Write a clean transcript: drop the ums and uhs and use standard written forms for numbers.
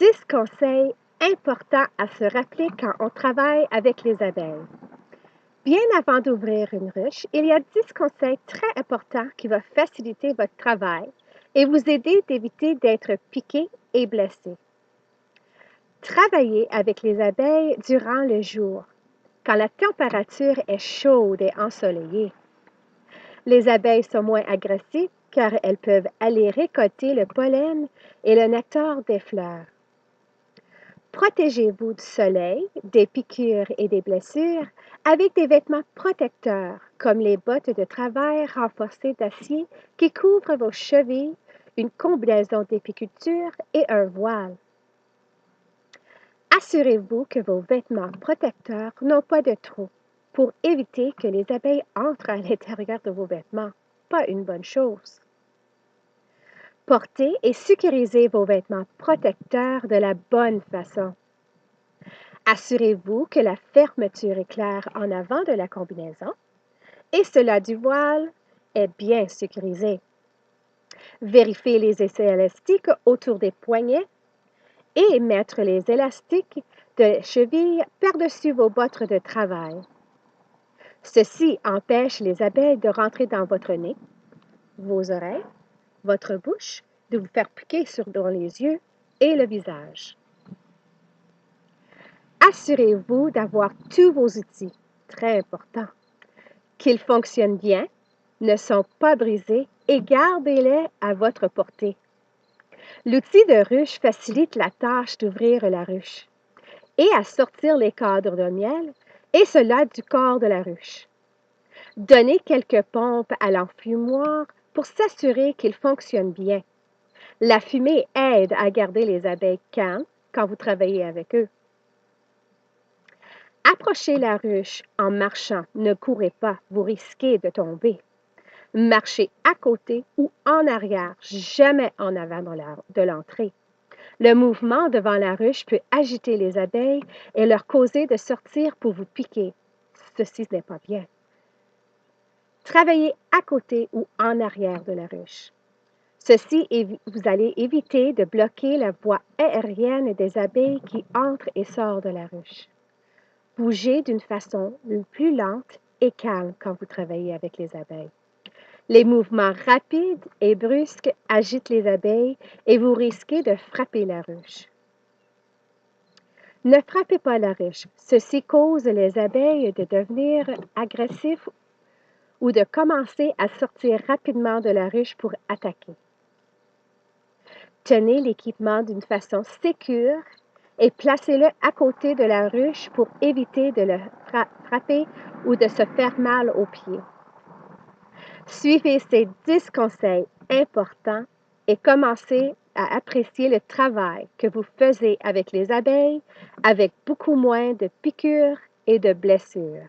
10 conseils importants à se rappeler quand on travaille avec les abeilles. Bien avant d'ouvrir une ruche, il y a 10 conseils très importants qui vont faciliter votre travail et vous aider d'éviter d'être piqué et blessé. Travaillez avec les abeilles durant le jour, quand la température est chaude et ensoleillée. Les abeilles sont moins agressives car elles peuvent aller récolter le pollen et le nectar des fleurs. Protégez-vous du soleil, des piqûres et des blessures avec des vêtements protecteurs comme les bottes de travail renforcées d'acier qui couvrent vos chevilles, une combinaison d'apiculture et un voile. Assurez-vous que vos vêtements protecteurs n'ont pas de trous pour éviter que les abeilles entrent à l'intérieur de vos vêtements. Pas une bonne chose. Portez et sécurisez vos vêtements protecteurs de la bonne façon. Assurez-vous que la fermeture est claire en avant de la combinaison et cela du voile est bien sécurisé. Vérifiez les essais élastiques autour des poignets et mettre les élastiques de cheville par-dessus vos bottes de travail. Ceci empêche les abeilles de rentrer dans votre nez, vos oreilles, votre bouche, de vous faire piquer dans les yeux et le visage. Assurez-vous d'avoir tous vos outils, très important, qu'ils fonctionnent bien, ne sont pas brisés et gardez-les à votre portée. L'outil de ruche facilite la tâche d'ouvrir la ruche et à sortir les cadres de miel et cela du corps de la ruche. Donnez quelques pompes à l'enfumoir pour s'assurer qu'il fonctionne bien. La fumée aide à garder les abeilles calmes quand vous travaillez avec eux. Approchez la ruche en marchant, ne courez pas, vous risquez de tomber. Marchez à côté ou en arrière, jamais en avant de l'entrée. Le mouvement devant la ruche peut agiter les abeilles et leur causer de sortir pour vous piquer. Ceci n'est pas bien. Travaillez à côté ou en arrière de la ruche. Vous allez éviter de bloquer la voie aérienne des abeilles qui entrent et sortent de la ruche. Bougez d'une façon plus lente et calme quand vous travaillez avec les abeilles. Les mouvements rapides et brusques agitent les abeilles et vous risquez de frapper la ruche. Ne frappez pas la ruche. Ceci cause les abeilles de devenir agressives ou de commencer à sortir rapidement de la ruche pour attaquer. Tenez l'équipement d'une façon sécure et placez-le à côté de la ruche pour éviter de le frapper ou de se faire mal aux pieds. Suivez ces 10 conseils importants et commencez à apprécier le travail que vous faites avec les abeilles avec beaucoup moins de piqûres et de blessures.